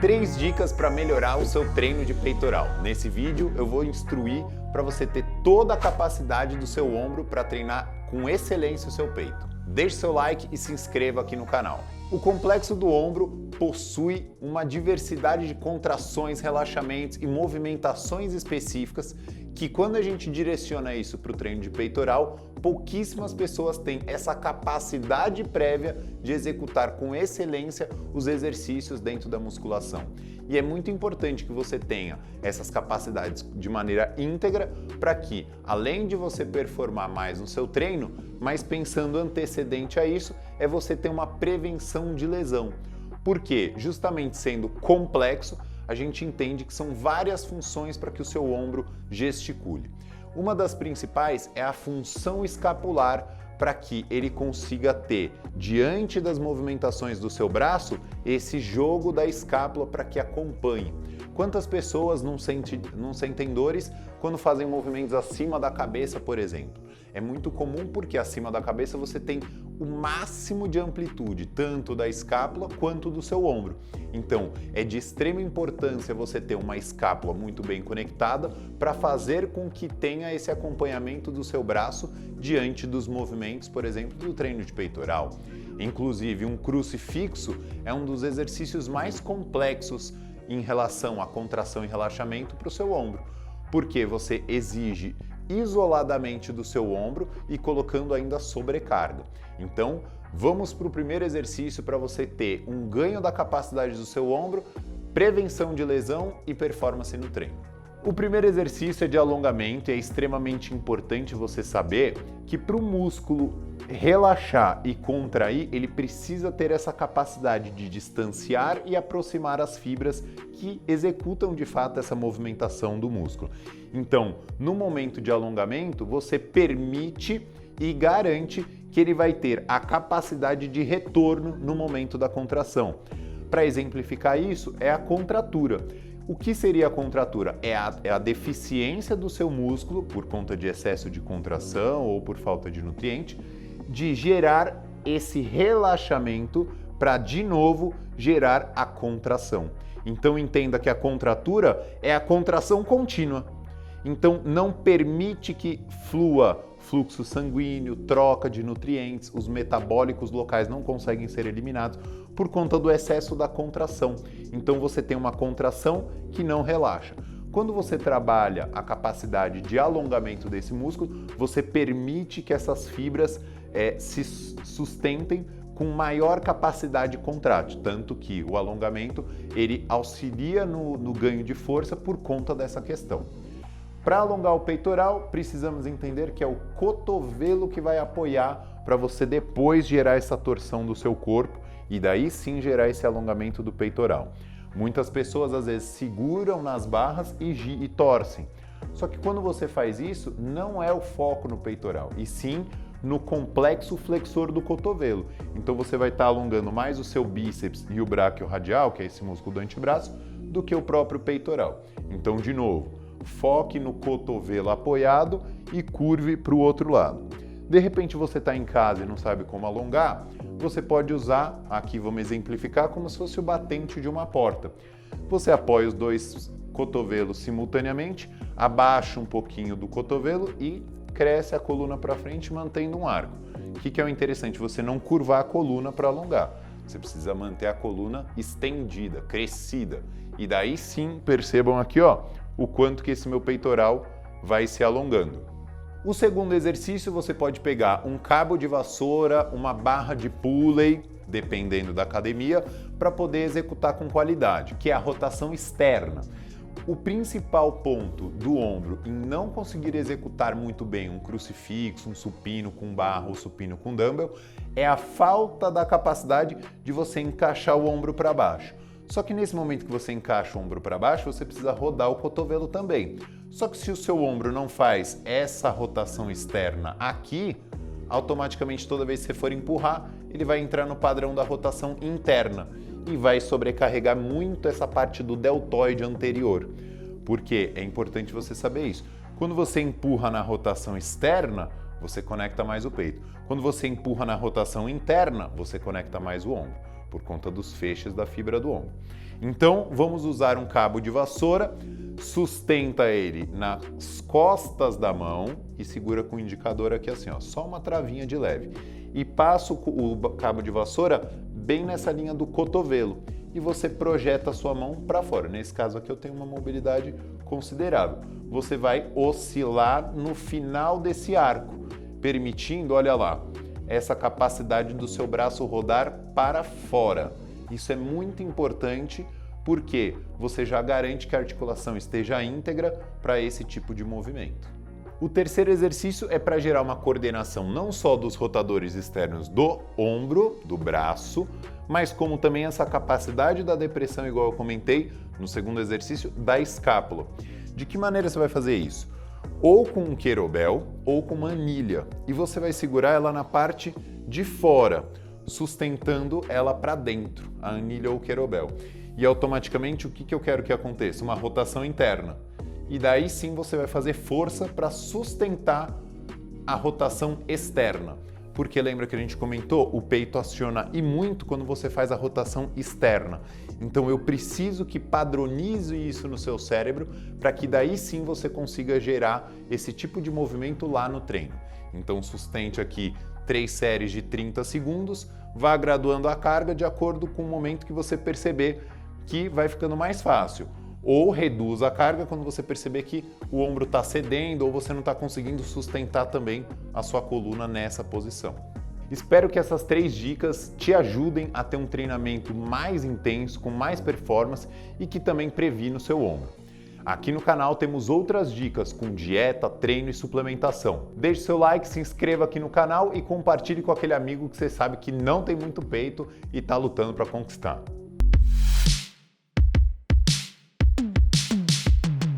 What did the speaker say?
3 dicas para melhorar o seu treino de peitoral. Nesse vídeo eu vou instruir para você ter toda a capacidade do seu ombro para treinar com excelência o seu peito. Deixe seu like e se inscreva aqui no canal. O complexo do ombro possui uma diversidade de contrações, relaxamentos e movimentações específicas que, quando a gente direciona isso para o treino de peitoral, pouquíssimas pessoas têm essa capacidade prévia de executar com excelência os exercícios dentro da musculação. E é muito importante que você tenha essas capacidades de maneira íntegra para que, além de você performar mais no seu treino, mas pensando antecedente a isso, é você ter uma prevenção de lesão. Porque, justamente sendo complexo, a gente entende que são várias funções para que o seu ombro gesticule. Uma das principais é a função escapular, para que ele consiga ter, diante das movimentações do seu braço, esse jogo da escápula para que acompanhe. Quantas pessoas não sentem dores quando fazem movimentos acima da cabeça, por exemplo? É muito comum porque acima da cabeça você tem o máximo de amplitude, tanto da escápula quanto do seu ombro. Então, é de extrema importância você ter uma escápula muito bem conectada para fazer com que tenha esse acompanhamento do seu braço diante dos movimentos, por exemplo, do treino de peitoral. Inclusive, um crucifixo é um dos exercícios mais complexos em relação à contração e relaxamento para o seu ombro, porque você exige isoladamente do seu ombro e colocando ainda sobrecarga. Então, vamos para o primeiro exercício para você ter um ganho da capacidade do seu ombro, prevenção de lesão e performance no treino. O primeiro exercício é de alongamento e é extremamente importante você saber que para o músculo relaxar e contrair, ele precisa ter essa capacidade de distanciar e aproximar as fibras que executam de fato essa movimentação do músculo. Então, no momento de alongamento, você permite e garante que ele vai ter a capacidade de retorno no momento da contração. Para exemplificar isso, é a contratura. O que seria a contratura? É a deficiência do seu músculo, por conta de excesso de contração ou por falta de nutriente, de gerar esse relaxamento para, de novo, gerar a contração. Então, entenda que a contratura é a contração contínua. Então, não permite que flua fluxo sanguíneo, troca de nutrientes, os metabólicos locais não conseguem ser eliminados por conta do excesso da contração. Então, você tem uma contração que não relaxa. Quando você trabalha a capacidade de alongamento desse músculo, você permite que essas fibras se sustentem com maior capacidade contrátil, tanto que o alongamento ele auxilia no ganho de força por conta dessa questão. Para alongar o peitoral, precisamos entender que é o cotovelo que vai apoiar para você depois gerar essa torção do seu corpo e daí sim gerar esse alongamento do peitoral. Muitas pessoas às vezes seguram nas barras e torcem. Só que quando você faz isso, não é o foco no peitoral, e sim no complexo flexor do cotovelo. Então você vai estar alongando mais o seu bíceps e o braquio radial, que é esse músculo do antebraço, do que o próprio peitoral. Então, de novo, foque no cotovelo apoiado e curve para o outro lado. De repente você está em casa e não sabe como alongar, você pode usar, aqui vamos exemplificar, como se fosse o batente de uma porta. Você apoia os dois cotovelos simultaneamente, abaixa um pouquinho do cotovelo e cresce a coluna para frente mantendo um arco. O que é o interessante? Você não curvar a coluna para alongar. Você precisa manter a coluna estendida, crescida. E daí sim, percebam aqui, ó, o quanto que esse meu peitoral vai se alongando. O segundo exercício, você pode pegar um cabo de vassoura, uma barra de pulley, dependendo da academia, para poder executar com qualidade, que é a rotação externa. O principal ponto do ombro em não conseguir executar muito bem um crucifixo, um supino com barra ou supino com dumbbell, é a falta da capacidade de você encaixar o ombro para baixo. Só que nesse momento que você encaixa o ombro para baixo, você precisa rodar o cotovelo também. Só que se o seu ombro não faz essa rotação externa aqui, automaticamente toda vez que você for empurrar, ele vai entrar no padrão da rotação interna e vai sobrecarregar muito essa parte do deltoide anterior. Porque é importante você saber isso. Quando você empurra na rotação externa, você conecta mais o peito. Quando você empurra na rotação interna, você conecta mais o ombro, por conta dos feixes da fibra do ombro. Então, vamos usar um cabo de vassoura, sustenta ele nas costas da mão e segura com o indicador aqui assim, ó, só uma travinha de leve. E passa o cabo de vassoura bem nessa linha do cotovelo e você projeta a sua mão para fora. Nesse caso aqui eu tenho uma mobilidade considerável. Você vai oscilar no final desse arco, permitindo, olha lá, essa capacidade do seu braço rodar para fora. Isso é muito importante porque você já garante que a articulação esteja íntegra para esse tipo de movimento. O terceiro exercício é para gerar uma coordenação não só dos rotadores externos do ombro, do braço, mas como também essa capacidade da depressão, igual eu comentei no segundo exercício, da escápula. De que maneira você vai fazer isso? Ou com um querobel ou com uma anilha. E você vai segurar ela na parte de fora, sustentando ela para dentro, a anilha ou o querobel. E automaticamente o que eu quero que aconteça? Uma rotação interna. E daí sim você vai fazer força para sustentar a rotação externa. Porque lembra que a gente comentou, o peito aciona e muito quando você faz a rotação externa. Então eu preciso que padronize isso no seu cérebro para que daí sim você consiga gerar esse tipo de movimento lá no treino. Então sustente aqui 3 séries de 30 segundos, vá graduando a carga de acordo com o momento que você perceber que vai ficando mais fácil. Ou reduz a carga quando você perceber que o ombro está cedendo ou você não está conseguindo sustentar também a sua coluna nessa posição. Espero que essas 3 dicas te ajudem a ter um treinamento mais intenso, com mais performance e que também previna o seu ombro. Aqui no canal temos outras dicas com dieta, treino e suplementação. Deixe seu like, se inscreva aqui no canal e compartilhe com aquele amigo que você sabe que não tem muito peito e está lutando para conquistar.